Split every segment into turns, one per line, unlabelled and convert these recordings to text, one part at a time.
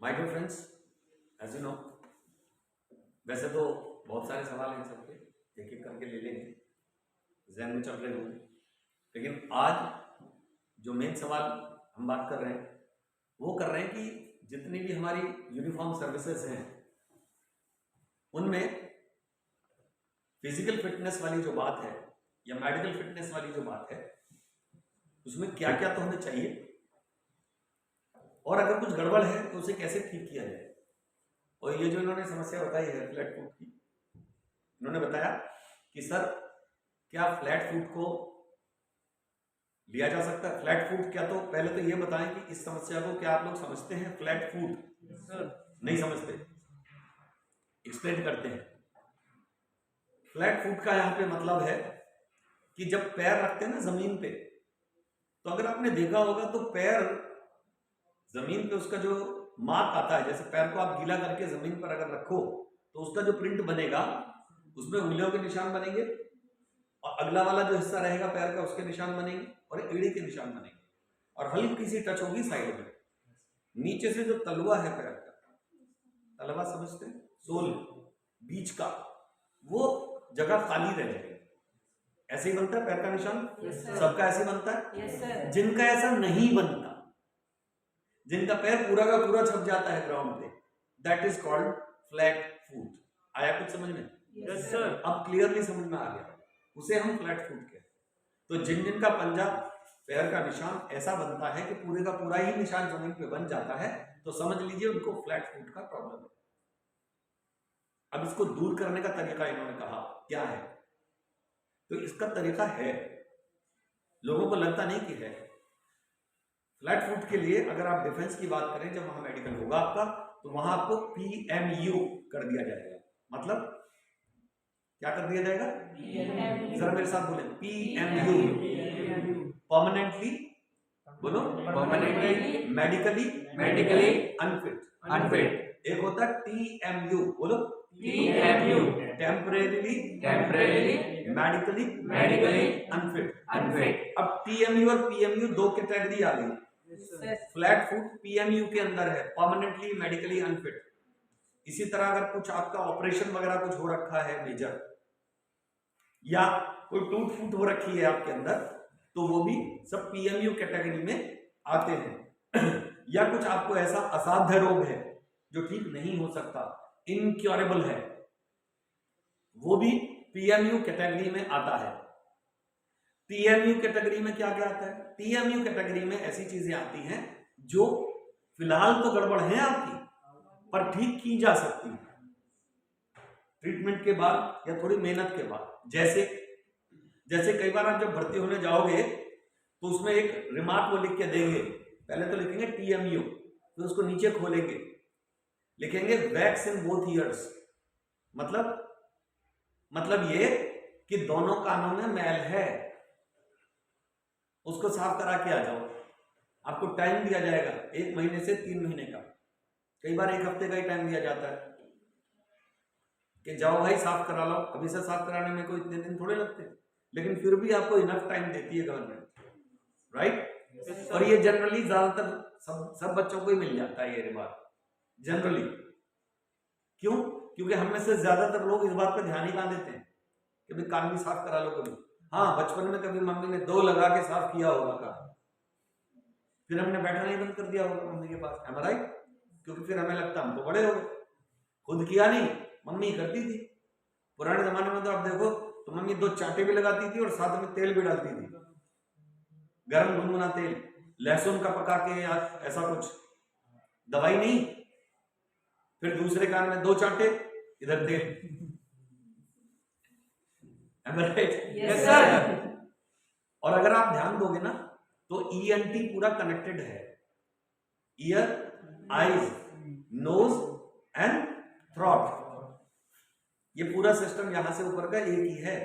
My dear friends, as you know, वैसे तो बहुत सारे सवाल हैं सबके, एक एक करके ले लेंगे, जहन में चल रहे होंगे। लेकिन आज जो मेन सवाल हम बात कर रहे हैं वो कर रहे हैं कि जितनी भी हमारी यूनिफॉर्म सर्विसेज हैं उनमें फिजिकल फिटनेस वाली जो बात है या मेडिकल फिटनेस वाली जो बात है उसमें क्या क्या तो हमें चाहिए, और अगर कुछ गड़बड़ है तो उसे कैसे ठीक किया जाए। और ये जो इन्होंने समस्या बताई है फ्लैट फुट की, इन्होंने बताया कि सर क्या फ्लैट फुट को लिया जा सकता है? फ्लैट फुट क्या, तो पहले तो ये बताएं कि इस समस्या को क्या आप लोग समझते हैं फ्लैट फुट? नहीं समझते, एक्सप्लेन करते हैं। फ्लैट फुट का यहाँ पे मतलब है कि जब पैर रखते हैं ना जमीन पे, तो अगर आपने देखा होगा तो पैर जमीन पे उसका जो मार्क आता है, जैसे पैर को आप गीला करके जमीन पर अगर रखो तो उसका जो प्रिंट बनेगा उसमें उंगलियों के निशान बनेंगे, और अगला वाला जो हिस्सा रहेगा पैर का उसके निशान बनेंगे, और एड़ी के निशान बनेंगे, और हल्की सी टच होगी साइड में। नीचे से जो तलवा है पैर का, तलवा समझते हैं, सोल बीच का, वो जगह खाली रह जाएगी। ऐसे ही बनता है पैर का निशान? सबका ऐसे बनता है? जिनका ऐसा नहीं बनता, जिनका पैर पूरा का पूरा छप जाता है ग्राउंड पे, that is called flat foot. आया कुछ समझ में?
Yes sir.
अब क्लियरली समझ में आ गया, उसे हम फ्लैट फुट कहते हैं। तो जिन जिन का पंजा पैर का निशान ऐसा बनता है कि पूरे का पूरा ही निशान जमीन पे बन जाता है, तो समझ लीजिए उनको फ्लैट फुट का प्रॉब्लम है। अब इसको दूर करने का तरीका इन्होंने कहा क्या है, तो इसका तरीका है, लोगों को लगता नहीं कि है। फ्लैट फुट के लिए अगर आप डिफेंस की बात करें, जब वहां मेडिकल होगा आपका, तो वहां आपको PMU कर दिया जाएगा। मतलब क्या कर दिया जाएगा? जरा मेरे साथ बोले, PMU, परमानेंटली बोलो,
परमानेंटली
मेडिकली अनफिट। एक होता है TMU, बोलो, टेम्परेरीली मेडिकली अनफिट। अब TMU और PMU दो कैटेगरी आ गई। फ्लैट फुट PMU के अंदर है, परमानेंटली मेडिकली अनफिट। इसी तरह अगर कुछ आपका ऑपरेशन वगैरह कुछ हो रखा है मेजर, या कोई टूट फूट हो रखी है आपके अंदर, तो वो भी सब PMU कैटेगरी में आते हैं। या कुछ आपको ऐसा असाध्य रोग है जो ठीक नहीं हो सकता, इनक्योरेबल है, वो भी PMU कैटेगरी में आता है। TMU कैटेगरी में क्या क्या आता है? TMU कैटेगरी में ऐसी चीजें आती हैं जो फिलहाल तो गड़बड़ है आपकी, पर ठीक की जा सकती है ट्रीटमेंट के बाद या थोड़ी मेहनत के बाद। जैसे कई बार आप जब भर्ती होने जाओगे तो उसमें एक रिमार्क वो लिख के देंगे, पहले तो लिखेंगे TMU, फिर उसको नीचे खोलेंगे, लिखेंगे वैक्स इन बोथ ईयर्स। मतलब ये कि दोनों कानों में मैल है, उसको साफ करा के आ जाओ। आपको टाइम दिया जाएगा 1 महीने से 3 महीने का, कई बार 1 हफ्ते का ही टाइम दिया जाता है कि जाओ भाई साफ करा लो। अभी से साफ कराने में कोई इतने दिन थोड़े लगते, लेकिन फिर भी आपको इनफ टाइम देती है गवर्नमेंट, राइट? और ये जनरली ज्यादातर सब बच्चों को ही मिल जाता है ये रिमार्क, जनरली। क्यों? क्योंकि हम में से ज्यादातर लोग इस बात पर ध्यान ही कहाँ देते हैं कि भाई कान भी साफ करा लो कभी। हाँ, बचपन में कभी मम्मी ने 2 लगा के साफ किया होगा कान, फिर हमने बैठना ही बंद कर दिया होगा मम्मी के पास, है ना, राइट? क्योंकि फिर हमें लगता हम तो बड़े हो गए, खुद किया नहीं, मम्मी करती थी। पुराने जमाने में तो आप देखो तो मम्मी 2 चांटे भी लगाती थी और साथ में तेल भी डालती थी, गर्म गुनगुना तेल, लहसुन का पका के या ऐसा कुछ, दवाई नहीं, फिर दूसरे कान में 2 चांटे, इधर तेल।
Yes sir.
और अगर आप ध्यान दोगे ना तो ENT पूरा कनेक्टेड है, ear, eyes, nose and throat, ये पूरा सिस्टम यहां से ऊपर का एक ही है।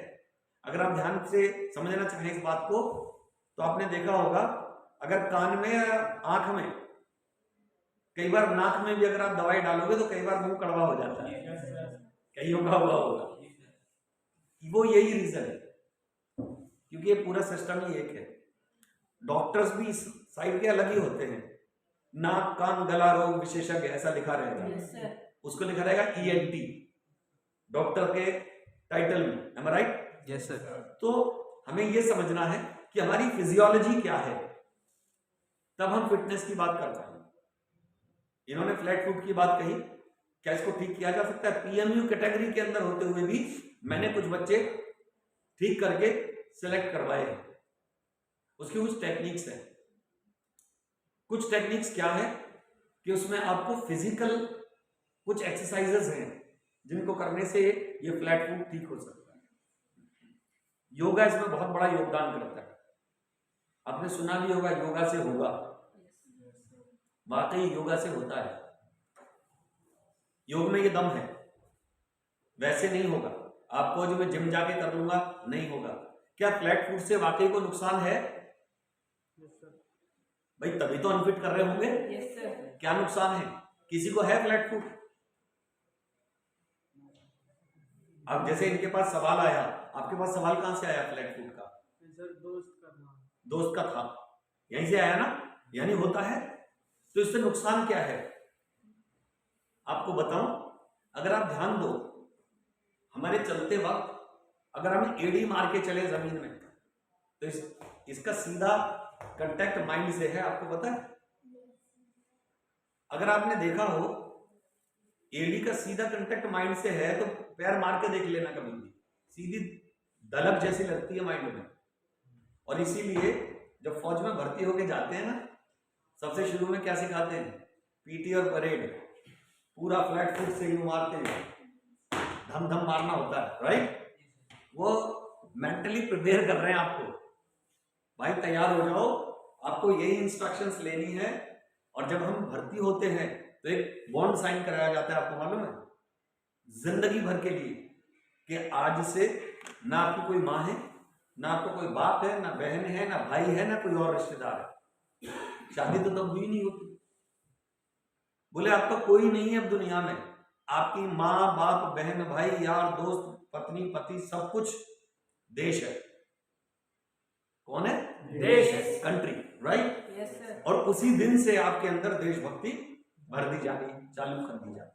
अगर आप ध्यान से समझना चाहें इस बात को, तो आपने देखा होगा अगर कान में या आंख में, कई बार नाक में भी अगर आप दवाई डालोगे तो कई बार मुंह कड़वा हो जाता है, कईयों का हुआ होगा। वो यही रीजन है, क्योंकि ये पूरा सिस्टम ही एक है। डॉक्टर्स भी इस साइड के अलग ही होते हैं, नाक कान गला रोग विशेषज्ञ ऐसा लिखा रहेगा।
Yes, sir.
उसको लिखा रहेगा ENT, डॉक्टर के टाइटल में। am I right?
Yes, sir.
तो हमें ये समझना है कि हमारी फिजियोलॉजी क्या है, तब हम फिटनेस की बात कर पाएंगे। इन्होंने फ्लैट फुट की बात कही, क्या इसको ठीक किया जा सकता है? PMU कैटेगरी के अंदर होते हुए भी मैंने कुछ बच्चे ठीक करके सिलेक्ट करवाए हैं। उसकी कुछ टेक्निक्स है। कुछ टेक्निक्स क्या है कि उसमें आपको फिजिकल कुछ एक्सरसाइजेस हैं जिनको करने से ये फ्लैट फुट ठीक हो सकता है। योगा इसमें बहुत बड़ा योगदान करता है। आपने सुना भी होगा योगा से होगा, वाकई योगा से होता है। योग में ये दम है, वैसे नहीं होगा। आपको जो मैं जिम जाके कर लूंगा नहीं होगा। क्या फ्लैट फुट से वाकई को नुकसान है? भाई तभी तो अनफिट कर रहे होंगे।
Yes, sir.
क्या नुकसान है? किसी को है फ्लैट फुट? अब जैसे इनके पास सवाल आया, आपके पास सवाल कहां से आया फ्लैट फुट का?
सर
दोस्त का था, यहीं से आया ना, यानी होता है। तो इससे नुकसान क्या है आपको बताऊं। अगर आप ध्यान दो, हमारे चलते वक्त अगर हम एड़ी मार के चले जमीन में तो इसका सीधा कांटेक्ट माइंड से है, आपको पता है? अगर आपने देखा हो एड़ी का सीधा कांटेक्ट माइंड से है तो पैर मार के देख लेना, कभी भी सीधी दलक जैसी लगती है माइंड में। और इसीलिए जब फौज में भर्ती होके जाते हैं ना, सबसे शुरू में क्या सिखाते हैं? पीटी और परेड, पूरा फ्लैट फुट से ही मारते हैं, धम धम मारना होता है, राइट? वो मेंटली प्रिपेयर कर रहे हैं आपको, भाई तैयार हो जाओ, आपको यही इंस्ट्रक्शंस लेनी है। और जब हम भर्ती होते हैं तो एक बॉन्ड साइन कराया जाता है, आपको मालूम है, जिंदगी भर के लिए, कि आज से ना आपकी कोई माँ है, ना आपको कोई बाप है, ना बहन है, ना भाई है, ना कोई और रिश्तेदार है। शादी तो तब हुई नहीं होती। बोले आपका कोई नहीं है अब दुनिया में, आपकी माँ बाप बहन भाई यार दोस्त पत्नी पति सब कुछ देश है। कौन है?
देश है,
कंट्री, राइट?
Yes, sir.
और उसी दिन से आपके अंदर देशभक्ति भर दी जानी चालू कर दी जाती है।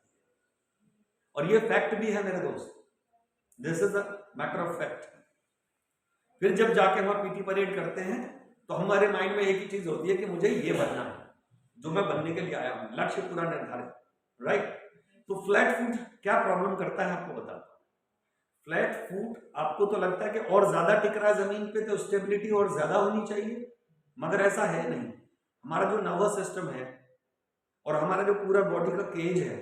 और ये फैक्ट भी है मेरे दोस्त, this is a matter of fact. फिर जब जाके हम पीटी परेड करते हैं तो हमारे माइंड में एक ही चीज होती है कि मुझे ये बनना है जो मैं बनने के लिए आया हूं, लक्ष्य पूरा निर्धारित, राइट? तो फ्लैट फुट क्या प्रॉब्लम करता है आपको बताता हूं। फ्लैट फुट आपको तो लगता है कि और ज्यादा टिक रहा है जमीन पे तो स्टेबिलिटी और ज्यादा होनी चाहिए, मगर ऐसा है नहीं। हमारा जो नर्वस सिस्टम है और हमारा जो पूरा बॉडी का केज है,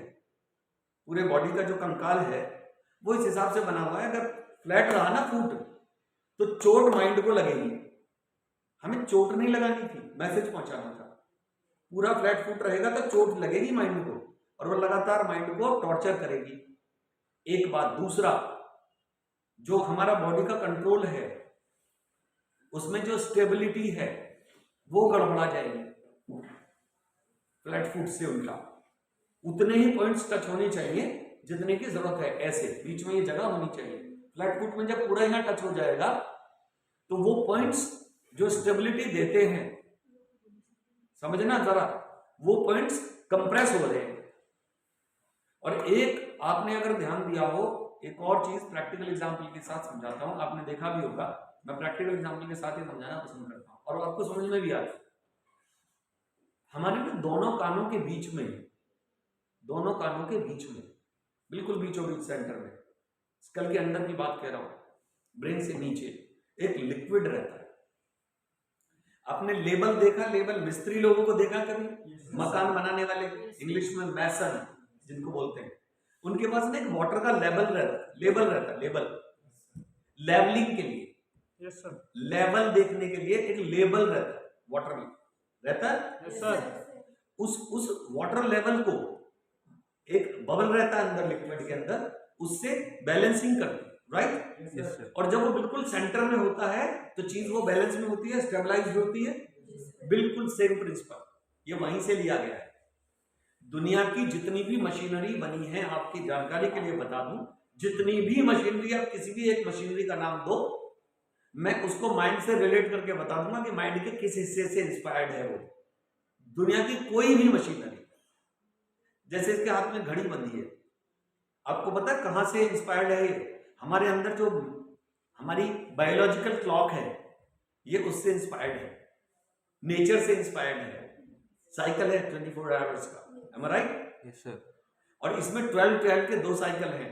पूरे बॉडी का जो कंकाल है, वो इस हिसाब से बना हुआ है। अगर फ्लैट रहा ना फुट तो चोट माइंड को लगेगी। हमें चोट नहीं लगानी थी, मैसेज पहुंचाना था। पूरा फ्लैट फुट रहेगा तो चोट लगेगी माइंड को और वो लगातार माइंड को टॉर्चर करेगी। एक बात। दूसरा, जो हमारा बॉडी का कंट्रोल है उसमें जो स्टेबिलिटी है वो गड़बड़ा जाएगी फ्लैट फुट से। उल्टा उतने ही पॉइंट्स टच होने चाहिए जितने की जरूरत है, ऐसे बीच में ये जगह होनी चाहिए। फ्लैट फुट में जब पूरा यहाँ टच हो जाएगा तो वो पॉइंट्स जो स्टेबिलिटी देते हैं, समझना जरा, वो पॉइंट्स कंप्रेस हो रहे हैं। और एक आपने अगर ध्यान दिया हो, एक और चीज प्रैक्टिकल एग्जांपल के साथ समझाता हूं, आपने देखा भी होगा, मैं प्रैक्टिकल एग्जांपल के साथ ही समझाना पसंद करता हूं और आपको समझ में भी आता है। हमारे में दोनों कानों के बीच में, दोनों कानों के बीच में, बिल्कुल बीचों बीच सेंटर में, स्कल के अंदर की बात कह रहा हूं, ब्रेन से नीचे एक लिक्विड रहता है। आपने लेबल देखा? लेबल मिस्त्री लोगों को देखा कभी? मकान बनाने वाले, इंग्लिश में मैसन जिनको बोलते हैं, उनके पास ना एक वाटर का लेबल रहता है, लेबल लेवलिंग के लिए।
Yes sir.
लेवल देखने के लिए एक लेबल रहता है, वाटर में रहता है।
Yes sir.
उस वाटर लेवल को एक बबल रहता है अंदर लिक्विड के अंदर, उससे बैलेंसिंग करती है, राइट?
Yes sir.
और जब वो बिल्कुल सेंटर में होता है तो चीज वो बैलेंस में होती है, स्टेबलाइज्ड होती है। बिल्कुल सेम प्रिंसिपल ये वहीं से लिया गया है। दुनिया की जितनी भी मशीनरी बनी है, आपकी जानकारी के लिए बता दूं, जितनी भी मशीनरी, आप किसी भी एक मशीनरी का नाम दो, मैं उसको माइंड से रिलेट करके बता दूंगा कि माइंड के किस हिस्से से इंस्पायर्ड है वो। दुनिया की कोई भी मशीनरी, जैसे इसके हाथ में घड़ी बंधी है, आपको पता है कहां से इंस्पायर्ड है ये? हमारे अंदर जो हमारी बायोलॉजिकल क्लॉक है ये उससे इंस्पायर्ड है, नेचर से इंस्पायर्ड है। साइकिल है 24 आवर्स का, am I right?
Yes sir.
और इसमें 12 के 2 साइकिल हैं,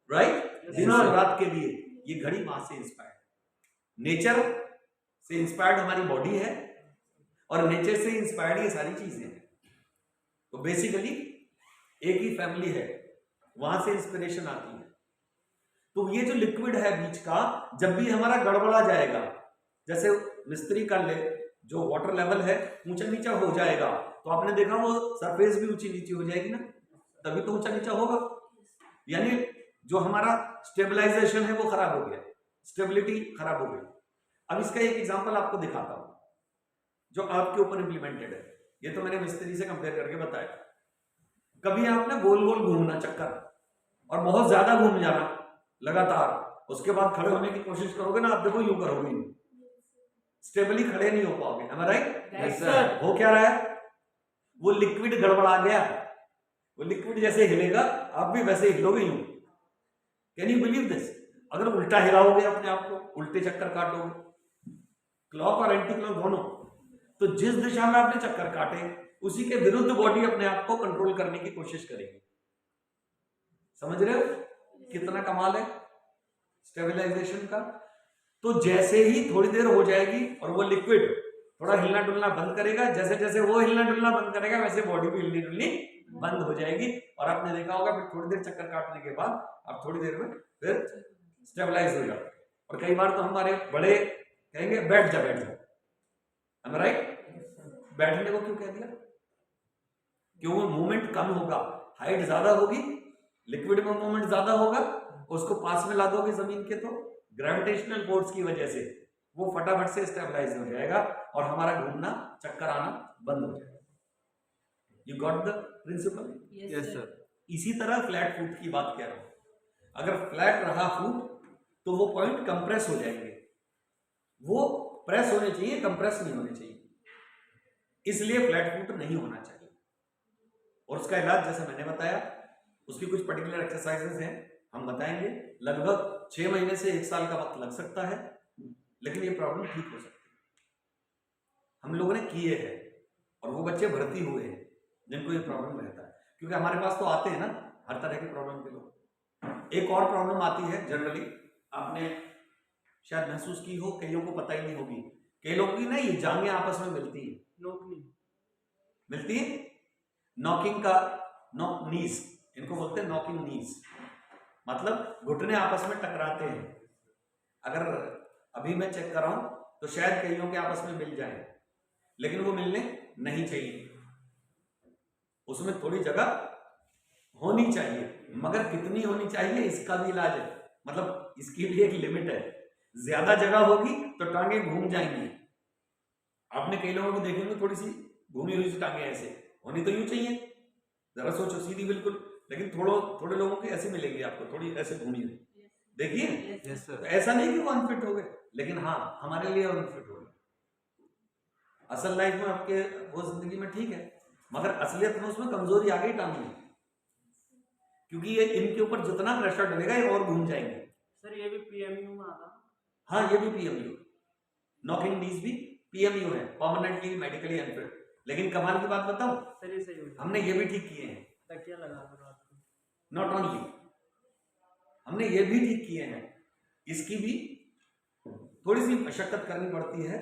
राइट?
Yes,
दिन और
sir.
रात के लिए। ये घड़ी वहां से इंस्पायर्ड, नेचर से इंस्पायर्ड हमारी बॉडी है और नेचर से इंस्पायर्ड ये सारी चीजें हैं। तो बेसिकली एक ही फैमिली है, वहां से इंस्पिरेशन आती है। तो ये जो लिक्विड है बीच का, जब भी हमारा गड़बड़ा जाएगा, जैसे मिस्त्री कर ले, जो वाटर लेवल है ऊंचा नीचा हो जाएगा, तो आपने देखा वो सरफेस भी ऊंची नीची हो जाएगी ना, तभी तो ऊंचा नीचा होगा। यानी जो हमारा स्टेबलाइजेशन है वो खराब हो गया, स्टेबिलिटी खराब हो गई। अब इसका एक एग्जांपल आपको दिखाता हूं जो आपके ऊपर इंप्लीमेंटेड है। ये तो मैंने मिस्त्री से कंपेयर करके बताया। कभी आपने गोल गोल घूमना चक्कर और बहुत ज्यादा घूम जाना लगातार, उसके बाद खड़े होने की कोशिश करोगे ना, आप देखो यूं करोगे, स्टेबली खड़े नहीं हो पाओगे, am I right?
Yes, sir.
हो क्या रहा है? वो लिक्विड गड़बड़ा गया, वो लिक्विड जैसे हिलेगा आप भी वैसे हिलोगे यूं। Can you believe this? अगर उल्टा हिलाओगे अपने आप को, उल्टे चक्कर काटोगे, क्लॉक और एंटी क्लॉक दोनों, तो जिस दिशा में आपने चक्कर काटे उसी के विरुद्ध बॉडी अपने आप को कंट्रोल करने की कोशिश करेगी। समझ रहे हो कितना कमाल है स्टेबलाइजेशन का? तो जैसे ही थोड़ी देर हो जाएगी और वो लिक्विड थोड़ा हिलना डुलना बंद करेगा, जैसे जैसे वो हिलना डुलना बंद करेगा वैसे बॉडी भी हिलनी डुलनी बंद हो जाएगी। और आपने देखा होगा फिर थोड़ी देर चक्कर काटने के बाद आप थोड़ी देर में फिर स्टेबलाइज हो जाते। और कई बार तो हमारे बड़े कहेंगे बैठ जा, बैठ जा, am I right? बैठने को क्यों कह दिया? क्यों? मूवमेंट कम होगा, हाइट ज्यादा होगी, लिक्विड में मूवमेंट ज्यादा होगा, उसको पास में ला दोगे जमीन के तो ग्रेविटेशनल फोर्स की वजह से वो फटाफट से स्टेबलाइज हो जाएगा और हमारा घूमना चक्कर आना बंद हो जाएगा। You got the principle?
Yes sir.
इसी तरह फ्लैट फुट की बात कह रहा हूं। अगर फ्लैट रहा फुट तो वो पॉइंट कंप्रेस हो जाएंगे, वो प्रेस होने चाहिए, कंप्रेस नहीं होने चाहिए। इसलिए फ्लैट फुट नहीं होना चाहिए। और उसका इलाज जैसे मैंने बताया, उसकी कुछ पर्टिकुलर एक्सरसाइजेस हैं, हम बताएंगे। लगभग 6 महीने से 1 साल का वक्त लग सकता है, लेकिन ये प्रॉब्लम ठीक हो सकती है। हम लोगों ने किए हैं और वो बच्चे भर्ती हुए हैं जिनको ये प्रॉब्लम रहता है, क्योंकि हमारे पास तो आते हैं ना हर तरह की प्रॉब्लम के लोग। एक और प्रॉब्लम आती है जनरली, आपने शायद महसूस की हो, कईयों को पता ही नहीं होगी। कई लोगों की ना ये जांघें आपस में मिलती है, मिलती है, नॉकिंग का नीज, इनको बोलते हैं नॉकिंग नीज, मतलब घुटने आपस में टकराते हैं। अगर अभी मैं चेक कर रहा हूं तो शायद कईयों के आपस में मिल जाए, लेकिन वो मिलने नहीं चाहिए, उसमें थोड़ी जगह होनी चाहिए, मगर कितनी होनी चाहिए इसका भी इलाज है, मतलब इसकी भी एक लिमिट है। ज्यादा जगह होगी तो टांगे घूम जाएंगी। आपने कई लोगों को देखेंगे थोड़ी सी घूमी हुई टांगे, ऐसे होनी तो यूं चाहिए, जरा सोचो सीधी बिल्कुल, लेकिन थोड़े लोगों की ऐसे मिलेंगी आपको, थोड़ी ऐसे घूमी हुई, देखिए।
Yes sir.
तो ऐसा नहीं कि वो अनफिट हो गए, लेकिन हाँ हमारे लिए अनफिट हो गए। असल लाइफ में आपके वो जिंदगी में ठीक है, मगर असलियत में उसमें कमजोरी आ गई टांग में, क्योंकि ये इनके ऊपर जितना प्रेशर डलेगा ये और घूम जाएंगे।
सर ये भी पीएमयू में आता?
हाँ ये भी पीएमयू, नॉकिंग नीज भी पीएमयू है, परमानेंटली मेडिकली अनफिट। लेकिन कमाल की बात बताऊं,
सर ये सही हो
हमने ये भी ठीक किए हैं,
तकिया लगा कर रात को।
नॉट ओनली, हमने ये भी ठीक किए हैं, इसकी भी थोड़ी सी मशक्कत करनी पड़ती है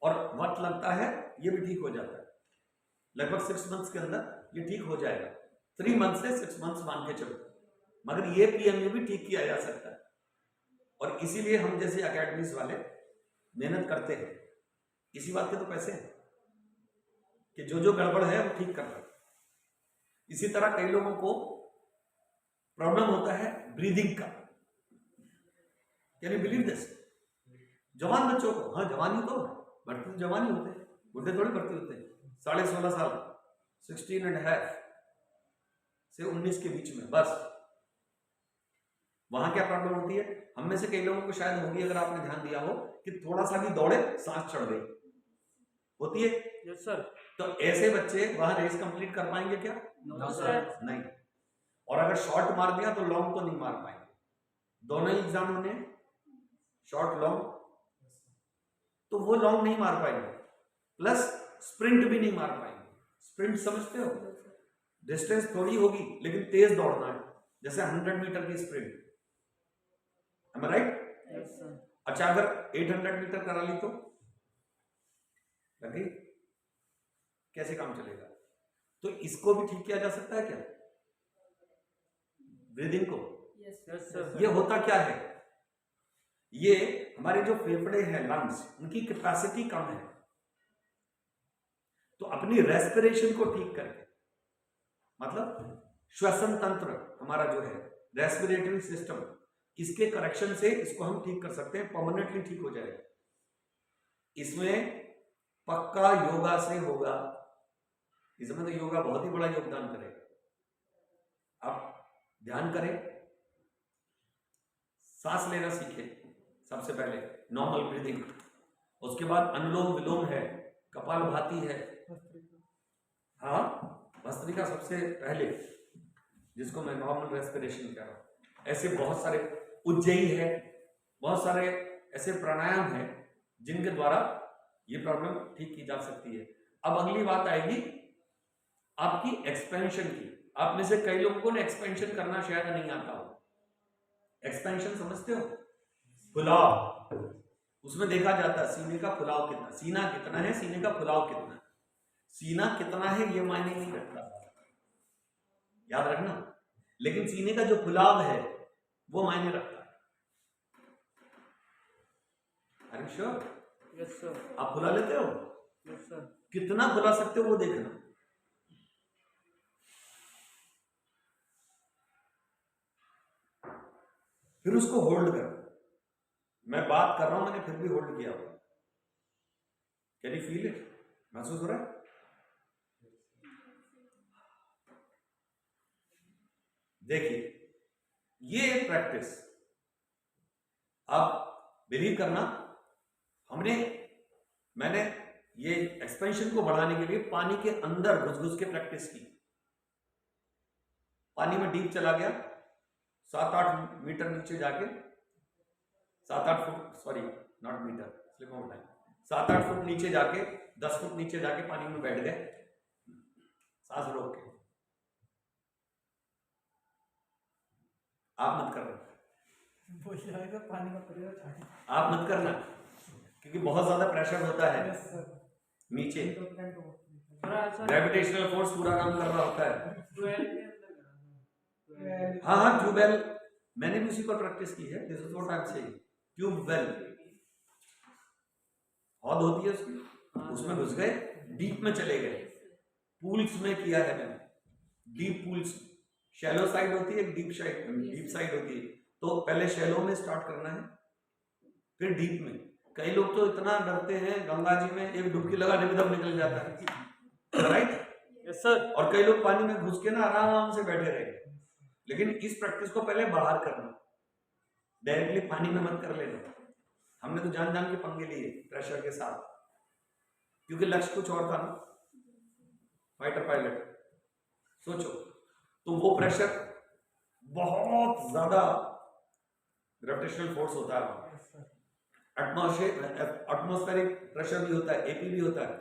और वक्त लगता है, ये भी ठीक हो जाता है। लगभग 6 मंथ्स के अंदर ये ठीक हो जाएगा, 3 मंथ से 6 मंथ्स मान के चलो, मगर ये पीएमयू भी ठीक किया जा सकता है। और इसीलिए हम जैसे एकेडमीज वाले मेहनत करते हैं, इसी बात के तो पैसे हैं कि जो गड़बड़ है वो ठीक कर रहे हैं। इसी तरह कई लोगों को प्रॉब्लम होता है ब्रीदिंग का, कैन यू बिलीव दिस? जवान बच्चों को, हाँ जवानी तो बढ़ती तो जवानी होते हैं, बुढ़े थोड़ी बढ़ती होते हैं, 16.5 साल 16.5 से 19 के बीच में, बस वहां क्या प्रॉब्लम होती है? हम में से कई लोगों को शायद होगी, अगर आपने ध्यान दिया हो, कि थोड़ा सा भी दौड़े सांस चढ़ गई, होती है।
Yes sir.
तो ऐसे बच्चे वहां रेस कंप्लीट कर पाएंगे क्या?
No sir.
नहीं। और अगर शॉर्ट मार दिया तो लॉन्ग तो नहीं मार पाएंगे। दोनों ही एग्जाम होने, शॉर्ट लॉन्ग, तो वो लॉन्ग नहीं मार पाएंगे, प्लस स्प्रिंट भी नहीं मार पाएंगे। स्प्रिंट समझते हो? डिस्टेंस थोड़ी होगी लेकिन तेज दौड़ना है, जैसे 100 मीटर की sprint, am I right?
Yes sir.
अच्छा, अगर 800 मीटर करा ली तो लगे कैसे काम चलेगा? तो इसको भी ठीक किया जा सकता है क्या, ब्रीदिंग को?
Yes sir.
ये होता क्या है, ये हमारे जो फेफड़े हैं, लंग्स, उनकी कैपेसिटी कम है, तो अपनी रेस्पिरेशन को ठीक करके, मतलब श्वसन तंत्र हमारा जो है, रेस्पिरेटरी सिस्टम, इसके करेक्शन से इसको हम ठीक कर सकते हैं, परमानेंटली ठीक हो जाएगा। इसमें पक्का योगा से होगा, इसमें तो योगा बहुत ही बड़ा योगदान करेगा। आप ध्यान करें, सांस लेना सीखें सबसे पहले, नॉर्मल ब्रीदिंग, उसके बाद अनुलोम विलोम है, कपालभाति है, हाँ भस्त्रिका सबसे पहले, जिसको मैं नॉर्मल रेस्पिरेशन कह रहा हूं। ऐसे बहुत सारे, उज्जयी है, बहुत सारे ऐसे प्राणायाम हैं जिनके द्वारा ये प्रॉब्लम ठीक की जा सकती है। अब अगली बात आएगी आपकी एक्सपेंशन की। आप में से कई लोगों ने एक्सपेंशन करना शायद नहीं आता हो। एक्सपेंशन समझते हो? फुलाव, उसमें देखा जाता है सीने का फुलाव कितना, सीना कितना है, सीने का फुलाव कितना है। सीना कितना है ये मायने नहीं रखता, याद रखना, लेकिन सीने का जो फुलाव है वो मायने रखता है। Are you sure?
Yes sir.
आप फुला लेते हो?
Yes sir.
कितना फुला सकते हो वो देखना। फिर उसको होल्ड कर। मैं बात कर रहा हूं, मैंने फिर भी होल्ड किया हुआ। Can you feel it? महसूस हो रहा है? देखिए, ये प्रैक्टिस आप बिलीव करना, मैंने ये एक्सपेंशन को बढ़ाने के लिए पानी के अंदर घुस घुस के प्रैक्टिस की। पानी में डीप चला गया, 7-8 मीटर नीचे जाके, 7-8 foot, sorry not metre, slip of time, 7-8 foot नीचे जाके, 10 फुट नीचे जाके पानी में बैठ गए, सांस रोक के। आप मत करना,
पानी का प्रयोग
आप मत करना, क्योंकि बहुत ज्यादा प्रेशर होता है नीचे, ग्रेविटेशनल फोर्स पूरा काम कर रहा होता है। हाँ हाँ, ट्यूबवेल, मैंने भी उसी पर प्रैक्टिस की है। This is what I am saying, tubewell, हौद होती है उसकी, उसमें घुस गए, डीप में चले गए। पूल्स में किया है मैंने, डीप पूल्स, शैलो साइड होती है, डीप साइड होती है। तो पहले शैलो में स्टार्ट करना है, फिर डीप में। कई लोग तो इतना डरते हैं, गंगा जी में एक डुबकी लगाने में दम निकल जाता है, राइट?
Yes sir.
और कई लोग पानी में घुस के ना आराम से बैठे रहे। लेकिन इस प्रैक्टिस को पहले बाहर करना, डायरेक्टली पानी में मत कर लेना। हमने तो जान जान के पंगे लिए प्रेशर के साथ, क्योंकि लक्ष्य कुछ और था ना, फाइटर पायलट। सोचो, तो वो प्रेशर बहुत ज्यादा ग्रेविटेशनल फोर्स होता है, एटमॉस्फेरिक प्रेशर भी होता है, एपी भी होता है,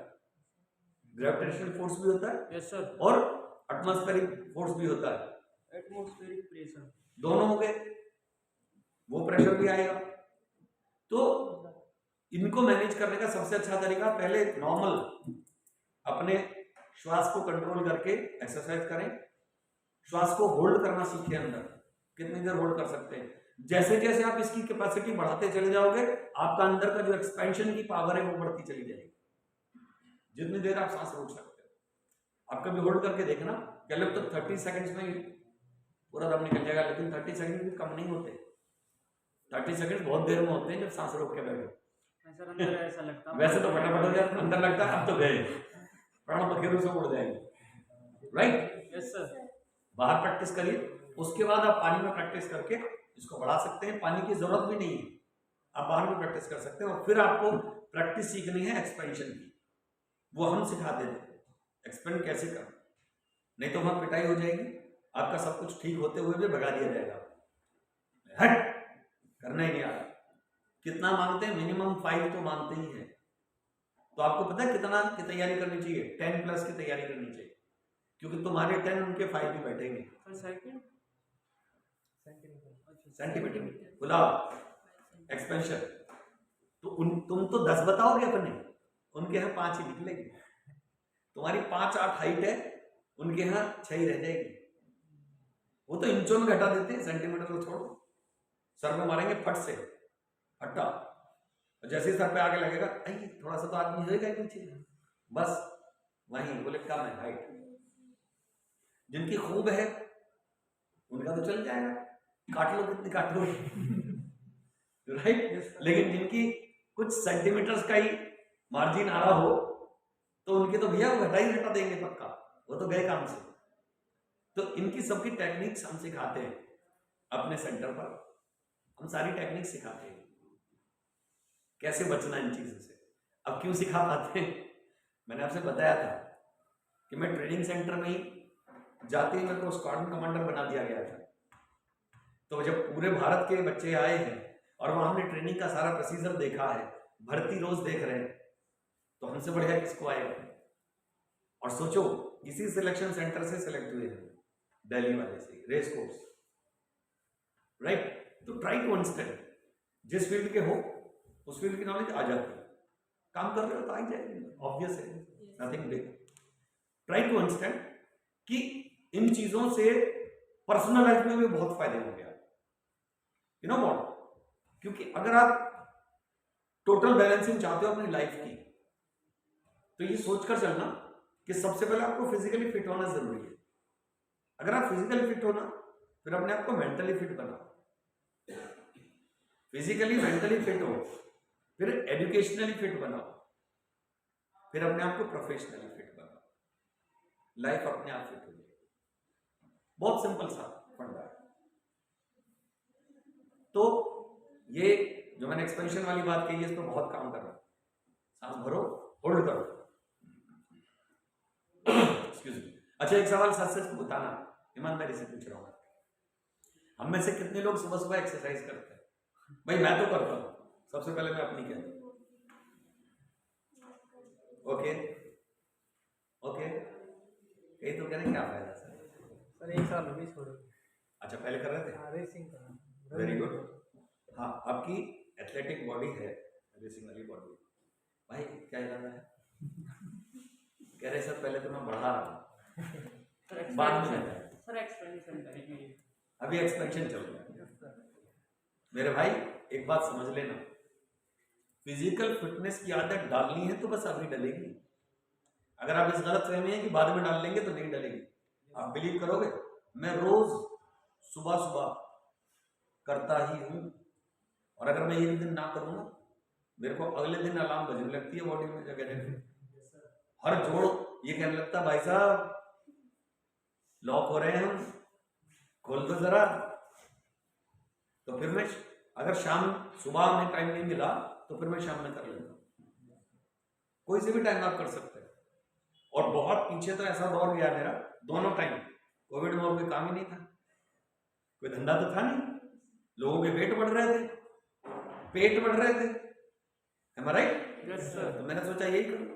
ग्रेविटेशनल फोर्स भी होता है,
यस सर।
और एटमॉस्फेरिक फोर्स भी होता है,
एटमॉस्फेरिक प्रेशर,
दोनों हो गए, वो प्रेशर भी आएगा। तो इनको मैनेज करने का सबसे अच्छा तरीका, पहले नॉर्मल अपने श्वास को कंट्रोल करके एक्सरसाइज करें, श्वास को होल्ड करना सीखें। अंदर कितनी देर होल्ड कर सकते हैं। जैसे जैसे आप इसकी कैपेसिटी बढ़ाते चले जाओगे, आपका अंदर का जो एक्सपेंशन की पावर है वो बढ़ती चली जाएगी। जितनी देर आप सांस रोक सकते हो, आप कभी होल्ड करके देखना, क्या लोग तो 30 सेकंड्स में पूरा दम निकल जाएगा, लेकिन 30 सेकंड भी कम नहीं होते। 30 सेकंड बहुत देर में होते हैं जब सांस रोक के बैठो।
सर अंदर ऐसा लगता है,
वैसे तो फटाफट हो जाता, अंदर लगता है अब तो गए, प्राण पखेरु से उड़ जाएंगे, राइट?
Yes sir.
बाहर प्रैक्टिस करिए, उसके बाद आप पानी में प्रैक्टिस करके इसको बढ़ा सकते हैं। पानी की जरूरत भी नहीं है, आप बाहर में प्रैक्टिस कर सकते हैं। और फिर आपको प्रैक्टिस सीखनी है एक्सपेंशन की, वो हम सिखा देते हैं। एक्सपेंड कैसे करना, नहीं तो वहां पिटाई हो जाएगी, आपका सब कुछ ठीक होते हुए भी भगा दिया जाएगा, हट करना ही नहीं आ रहा। कितना मांगते हैं? मिनिमम 5 तो मांगते ही है। तो आपको पता है कितना की तैयारी करनी चाहिए? 10+ की तैयारी करनी चाहिए, क्योंकि तुम्हारे 10 उनके 5 भी बैठेंगे। सेंटीमीटर गुलाब एक्सपेंशन तो तुम तो 10 बताओगे अपने, उनके यहाँ 5 ही निकलेगी। तुम्हारी 5-8 हाइट है, उनके यहाँ 6 ही रह जाएगी। वो तो इंचों में घटा देते हैं, सेंटीमीटर को छोड़ो। सर में मारेंगे फट से फटा, और जैसे ही सर पे आगे लगेगा थोड़ा सा तो आदमी होएगा पीछे, बस वहीं बोले कम है हाइट। जिनकी खूब है उनका तो चल जाएगा, काट लो कितनी काट लो राइट। लेकिन जिनकी कुछ सेंटीमीटर्स का ही मार्जिन आ रहा हो तो उनके तो भैया वो घटा देंगे पक्का, वो तो गए काम से। तो इनकी सबकी टेक्निक्स हम सिखाते हैं अपने सेंटर पर, हम सारी टेक्निक सिखाते हैं कैसे बचना इन चीजों से। अब क्यों सिखा पाते हैं? मैंने आपसे बताया था कि मैं ट्रेनिंग सेंटर में ही जाते ही मेरे को स्क्वाड्रन कमांडर बना दिया गया था। तो जब पूरे भारत के बच्चे आए हैं और वहां हमने ट्रेनिंग का सारा प्रोसीजर देखा है, भर्ती रोज देख रहे हैं, तो हमसे बढ़िया किसको आएगा? और सोचो इसी सिलेक्शन सेंटर से सिलेक्ट हुए हैं, दिल्ली वाले से, रेस कोर्स, राइट। तो ट्राई टू अंडरस्टैंड, जिस फील्ड के हो उस फील्ड की नॉलेज आ जाती है, काम कर रहे हो तो आ ही जाएगी, ऑब्वियस है, nothing big. Try to understand कि इन चीजों से पर्सनल लाइफ में भी बहुत फायदे होंगे, यू नो व्हाट। क्योंकि अगर आप टोटल बैलेंसिंग चाहते हो अपनी लाइफ की, तो ये सोचकर चलना कि सबसे पहले आपको फिजिकली फिट होना जरूरी है। अगर आप फिजिकली फिट हो ना, फिर अपने आप को मेंटली फिट बनाओ। फिजिकली मेंटली फिट हो, फिर एजुकेशनली फिट बनाओ, फिर अपने आप को प्रोफेशनली फिट बनाओ, लाइफ अपने आप फिट हो जाएगी। बहुत सिंपल सा फंडा है। तो ये जो मैंने एक्सपेंशन वाली बात कही है, इस पर बहुत काम करना। सांस भरो, होल्ड करो। Excuse me. अच्छा, एक सवाल सच सच बताना, ईमानदारी से पूछ रहा हूं, हम में से कितने लोग सुबह सुबह एक्सरसाइज करते हैं? भाई मैं तो करता हूं, सबसे पहले मैं अपनी कहता हूं। ओके ओके, कहीं तो कह रहे क्या फायदा
सर 1 साल हो गई छोड़ो।
अच्छा, पहले कर रहे थे,
रेसिंग करना।
Very good. हाँ, आपकी एथलेटिक बॉडी है, रेसिंग वाली बॉडी। भाई क्या इरादा है? कह रहे सर पहले तो मैं बढ़ा रहा हूँ, बाद में
सर एक्सपेंशन करेंगे,
अभी एक्सपेंशन चल रहा है। मेरे भाई एक बात समझ लेना, फिजिकल फिटनेस की आदत डालनी है तो बस अभी डलेगी। अगर आप इस गलत फहमी है कि बाद में डाल लेंगे तो नहीं डलेगी। आप बिलीव करोगे, मैं रोज सुबह सुबह करता ही हूं, और अगर मैं एक दिन ना करूँ ना, मेरे को अगले दिन अलार्म बजने लगती है बॉडी में जगह जगह। हर जोड़ ये कहने लगता, भाई साहब लॉक हो रहे हैं हम, खोल दो जरा। तो फिर मैं अगर शाम सुबह में टाइम नहीं मिला तो फिर मैं शाम में कर लेता हूँ। कोई से भी टाइम आप कर सकते हैं। और बहुत पीछे तो ऐसा दौर गया मेरा, दोनों टाइम कोविड में और कोई काम ही नहीं था, कोई धंधा तो था नहीं, लोगों के वेट बढ़ रहे थे, पेट बढ़ रहे थे, am I right?
Yes sir.
तो मैंने सोचा यही करूँ,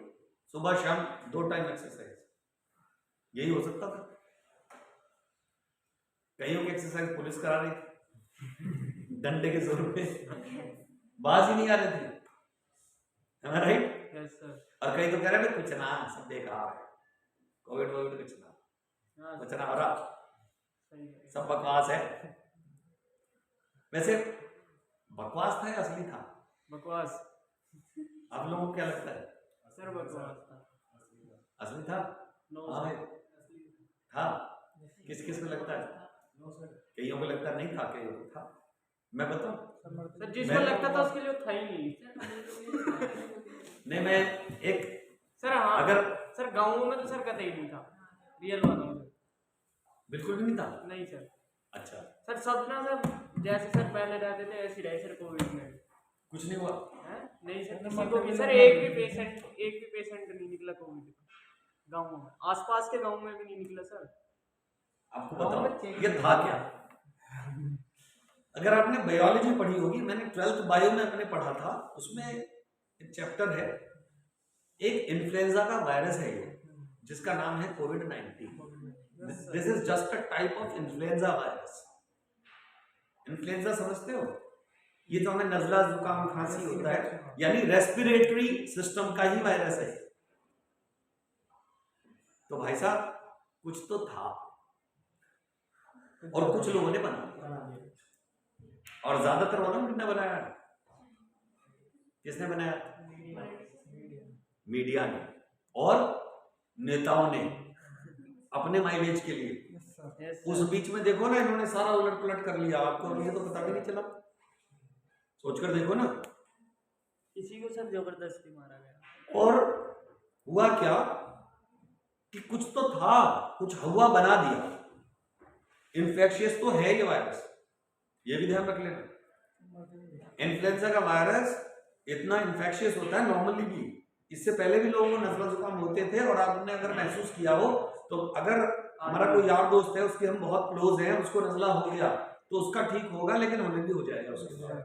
सुबह शाम 2 टाइम एक्सरसाइज, यही हो सकता था। कईयों की एक्सरसाइज पुलिस करा रही थी डंडे के जोर पे, बाज ही नहीं आ रहे थे, am I right?
Yes sir.
और कई तो कह रहे थे कुछ ना, सब बेकार है, कोविड वोविड कुछ ना, कुछ ना हो रहा, सब बकवास है। वैसे बकवास था या असली था?
बकवास।
आप लोगों को क्या लगता है?
सर बकवास था।
असली था?
नो
हाँ भाई, था। किस किस को लगता है? कईयों को लगता नहीं था, कईयों को था। मैं बताऊं?
सर जिसको लगता था उसके लिए था ही नहीं।
नहीं, मैं एक
सर हाँ,
अगर
सर गाँव में तो सर कतई नहीं था, रियल बात है।
बिल्कुल भी नहीं था।
नहीं सर।
अच्छा,
सर सब ना सर जैसे सर पहले रहते थे ऐसे रहे सर कोविड में।
कुछ नहीं हुआ?
है नहीं सर, किसी को भी सर एक भी पेशेंट नहीं निकला कोविड। गाँव में, आसपास के गाँव में भी नहीं निकला सर।
आपको बताओ ये था क्या? अगर आपने बायोलॉजी पढ़ी होगी, मैंने 12th बायो में अपने पढ़ा था, उसमें एक चैप्टर है, एक इन्फ्लुएंजा का वायरस है ये, जिसका नाम है कोविड-19। This is just a type of influenza virus. Influenza समझते हो? ये जो हमें नजला, जुकाम, खांसी होता है, यानी रेस्पिरेटरी सिस्टम का ही वायरस है। तो भाई साहब कुछ तो था और कुछ लोगों ने बना दिया, और ज्यादातर वालों ने बनाया। किसने बनाया? मीडिया ने और नेताओं ने, अपने माइलेज के लिए। उस बीच में देखो ना, इन्होंने सारा उलट पुलट कर लिया, आपको मुझे तो पता भी नहीं चला। सोचकर देखो ना,
किसी को सर जबरदस्ती मारा गया।
और हुआ क्या कि कुछ तो था, कुछ हुआ बना दिया। इन्फेक्शियस तो है ये वायरस, ये भी ध्यान रख लेना। इन्फ्लुएंजा का वायरस इतना इन्फेक्शियस होता है नॉर्मली भी। इससे पहले भी लोगों को नजला जुकाम होते थे, और आपने अगर महसूस किया हो तो, अगर हमारा कोई यार दोस्त है, उसके हम बहुत क्लोज हैं, उसको नजला हो गया तो उसका ठीक होगा, लेकिन हमें भी हो जाएगा उसके बाद।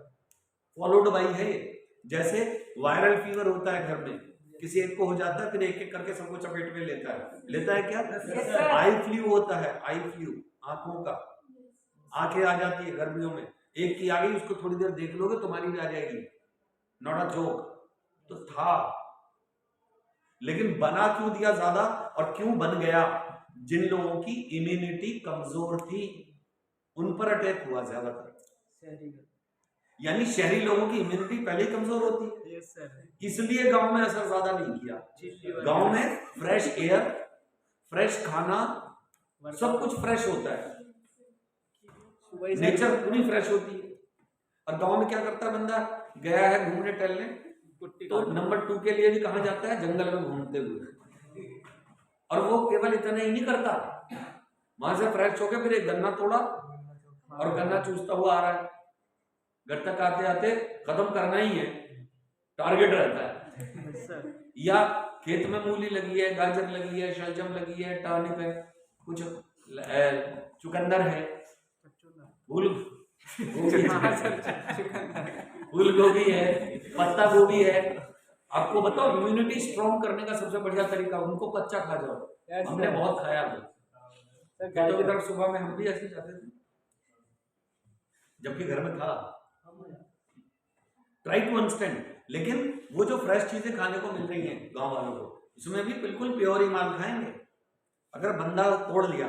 फॉलोड बाई है ये। जैसे वायरल फीवर होता है घर में, किसी एक को हो जाता है, फिर एक एक करके सबको चपेट में लेता है क्या? आई फ्लू होता है, आई फ्लू, आंखों का, आंखें आ जाती है गर्मियों में। एक की आ गई, उसको थोड़ी देर देख लोगे तुम्हारी भी आ जाएगी, नॉट अ जोक। तो था, लेकिन बना क्यों दिया ज्यादा, और क्यों बन गया? जिन लोगों की इम्यूनिटी कमजोर थी उन पर अटैक हुआ ज्यादातर। यानी शहरी लोगों की इम्यूनिटी पहले ही कमजोर होती है, इसलिए गांव में असर ज्यादा नहीं किया। गांव में फ्रेश एयर, फ्रेश खाना, सब कुछ फ्रेश होता है, नेचर पूरी फ्रेश होती है। और गांव में क्या करता है बंदा, गया है घूमने टहलने, तो नंबर 2 के लिए भी कहाँ जाता है? जंगल में घूमते हुए। और वो केवल इतना ही नहीं करता, वहां से फ्रेश होकर फिर एक गन्ना तोड़ा, और गन्ना चूसता हुआ आ रहा है, घर तक आते आते खत्म करना ही है, टारगेट रहता है। या खेत में मूली लगी है, गाजर लगी है, शलजम लगी है, टर्निप है, कुछ चुकंदर है, फूल गोभी है, पत्ता गोभी है। आपको बताओ, इम्यूनिटी स्ट्रॉन्ग करने का सबसे बढ़िया तरीका, उनको कच्चा खा जाओ। हमने बहुत खाया है, खेतों की तरफ सुबह में हम भी ऐसे जाते थे, जबकि घर में था। Try to understand. लेकिन वो जो फ्रेश चीजें खाने को मिल रही हैं गांव वालों को, उसमें भी बिल्कुल प्योर ही माल खाएंगे। अगर बंदा तोड़ लिया,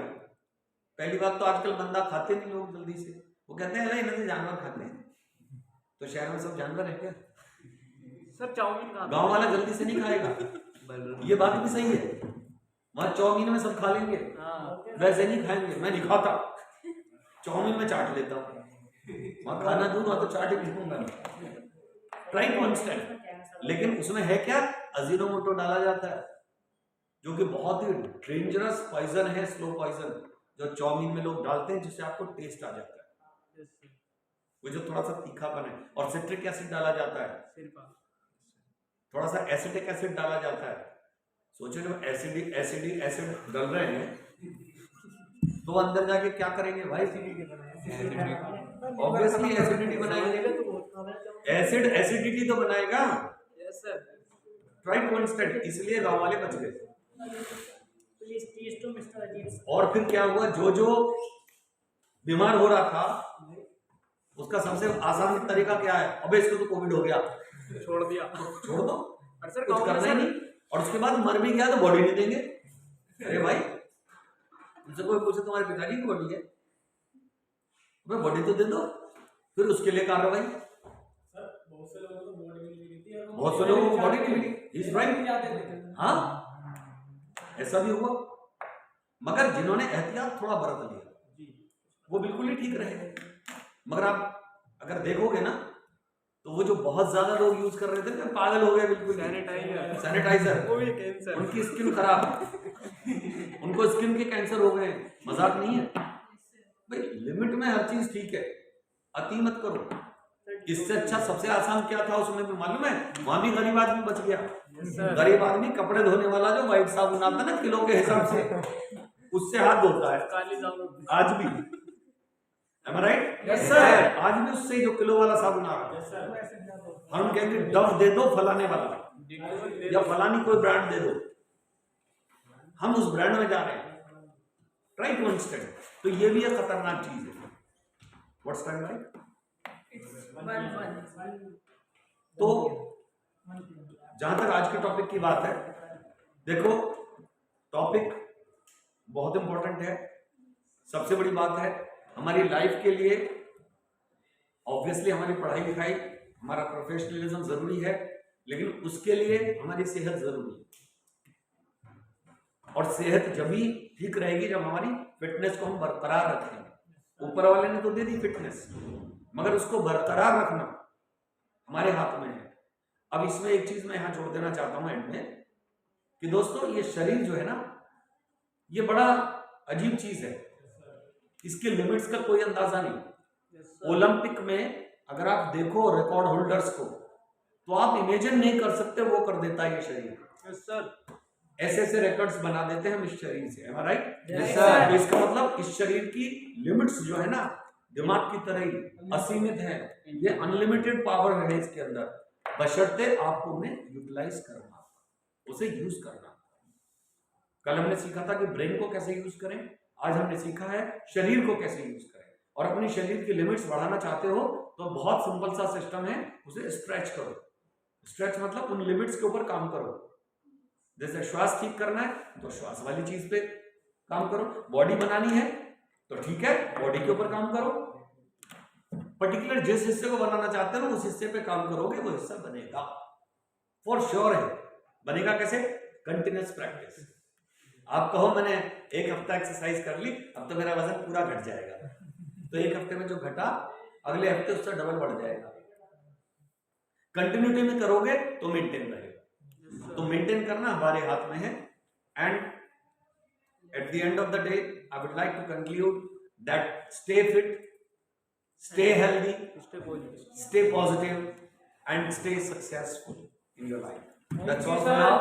पहली बात तो आजकल बंदा खाते नहीं लोग जल्दी से, वो कहते हैं इन्हें से जानवर खाते हैं। तो शहर में सब जानवर है क्या?
सर चाउमीन खाते,
गांव वाला जल्दी से नहीं खाएगा, ये बात भी सही है। वहां चाउमीन में सब खा लेंगे, वैसे नहीं खाएंगे। मैं नहीं खाता, चाउमीन में चाट लेता हूँ, वहां खाना दूंगा तो चाट ही पीऊंगा। Try to understand. लेकिन उसमें है क्या? अजीनोमोटो डाला जाता है, जो कि बहुत ही डेंजरस पॉइजन है, स्लो पॉइजन, जो चाउमीन में लोग डालते हैं, जिससे आपको टेस्ट आ जाता है, वो जो थोड़ा सा तीखापन है। और सिट्रिक एसिड डाला जाता है, थोड़ा सा एसिटिक एसिड डाला जाता है। सोचो जब एसिड डल रहे हैं तो अंदर जाके क्या करेंगे भाई? ऑब्वियसली एसिडिटी बनाएंगे, एसिड एसिडिटी तो बनाएगा। Try to understand. इसलिए गांव वाले बच गए। और फिर क्या हुआ, जो बीमार हो रहा था, उसका सबसे आसान तरीका क्या है? अबे इसको तो कोविड हो गया,
छोड़ दिया,
छोड़ दो, कुछ करना ही नहीं। और उसके बाद मर भी गया तो बॉडी नहीं देंगे। अरे भाई, तुमसे कोई पूछे तुम्हारे पिताजी की बॉडी है, तुम्हें बॉडी तो दे दो, फिर उसके लिए कार्रवाई। बहुत से लोगों को बॉडी नहीं मिली, इज राइट। हाँ, ऐसा भी हुआ। मगर जिन्होंने एहतियात थोड़ा बरत लिया, वो बिल्कुल ही ठीक रहे। मगर आप अगर देखोगे ना, तो वो जो बहुत ज्यादा लोग यूज कर रहे थे, तो पागल हो गए बिल्कुल। सैनिटाइजर,
वो भी कैंसर,
उनकी स्किन खराब, उनको स्किन के कैंसर हो गए। मजाक नहीं है भाई, लिमिट में हर चीज ठीक है, अति मत करो। इससे अच्छा सबसे आसान क्या था उसमें भी मालूम है? वहां भी गरीब आदमी बच गया।
sir.
गरीब आदमी कपड़े धोने वाला जो व्हाइट साबुन आता है ना किलो के हिसाब से, उससे हाथ धोता है
काली साबुन।
आज भी। Am I right?
Yes, sir.
आज भी उससे जो किलो वाला साबुन आ रहा है।
Yes, sir.
हम कहेंगे डव दे दो फलाने वाला, या फलानी कोई ब्रांड दे दो, हम उस ब्रांड में जा रहे हैं। Try to understand. तो ये भी एक खतरनाक चीज है। What's time like? तो जहां तक आज के टॉपिक की बात है, देखो टॉपिक बहुत इंपॉर्टेंट है। सबसे बड़ी बात है हमारी लाइफ के लिए, ऑब्वियसली हमारी पढ़ाई लिखाई, हमारा प्रोफेशनलिज्म जरूरी है, लेकिन उसके लिए हमारी सेहत जरूरी है। और सेहत जब ही ठीक रहेगी जब हमारी फिटनेस को हम बरकरार रखेंगे। ऊपर वाले ने तो दे दी फिटनेस, मगर उसको बरकरार रखना हमारे हाथ में है। अब इसमें एक चीज मैं यहां जोड़ देना चाहता हूं एंड में, कि दोस्तों ये शरीर जो है ना, ये बड़ा अजीब चीज है। इसके लिमिट्स का कोई अंदाजा नहीं। ओलंपिक में अगर आप देखो रिकॉर्ड होल्डर्स को, तो आप इमेजिन नहीं कर सकते वो कर देता है ये शरीर।
Yes, sir.
ऐसे ऐसे रिकॉर्ड्स बना देते हैं हम इस शरीर से। Am I right?
Yes, sir.
तो इसका मतलब इस शरीर की लिमिट्स जो है ना, दिमाग की तरह ही असीमित है। ये अनलिमिटेड पावर है इसके अंदर, बशर्ते आपको उन्हें यूटिलाइज करना, उसे यूज करना। कल हमने सीखा था कि ब्रेन को कैसे यूज करें, आज हमने सीखा है शरीर को कैसे यूज करें। और अपनी शरीर की लिमिट्स बढ़ाना चाहते हो तो बहुत सिंपल सा सिस्टम है, उसे स्ट्रेच करो। स्ट्रेच मतलब उन लिमिट्स के ऊपर काम करो। जैसे श्वास ठीक करना है तो श्वास वाली चीज पे काम करो, बॉडी बनानी है तो ठीक है बॉडी के ऊपर काम करो। पर्टिकुलर जिस हिस्से को बनाना चाहते हो उस हिस्से पे काम करोगे, वो हिस्सा बनेगा, फॉर श्योर है। बनेगा कैसे? Continuous practice. आप कहो मैंने एक हफ्ता एक्सरसाइज कर ली, अब तो मेरा वजन पूरा घट जाएगा, तो एक हफ्ते में जो घटा अगले हफ्ते उससे डबल बढ़ जाएगा। कंटिन्यूटी में करोगे तो मेंटेन रहेगा। तो मेंटेन करना हमारे हाथ में है। And at the end of the day I would like to conclude that stay fit, stay healthy, stay positive, and stay successful in your life. That's all for now.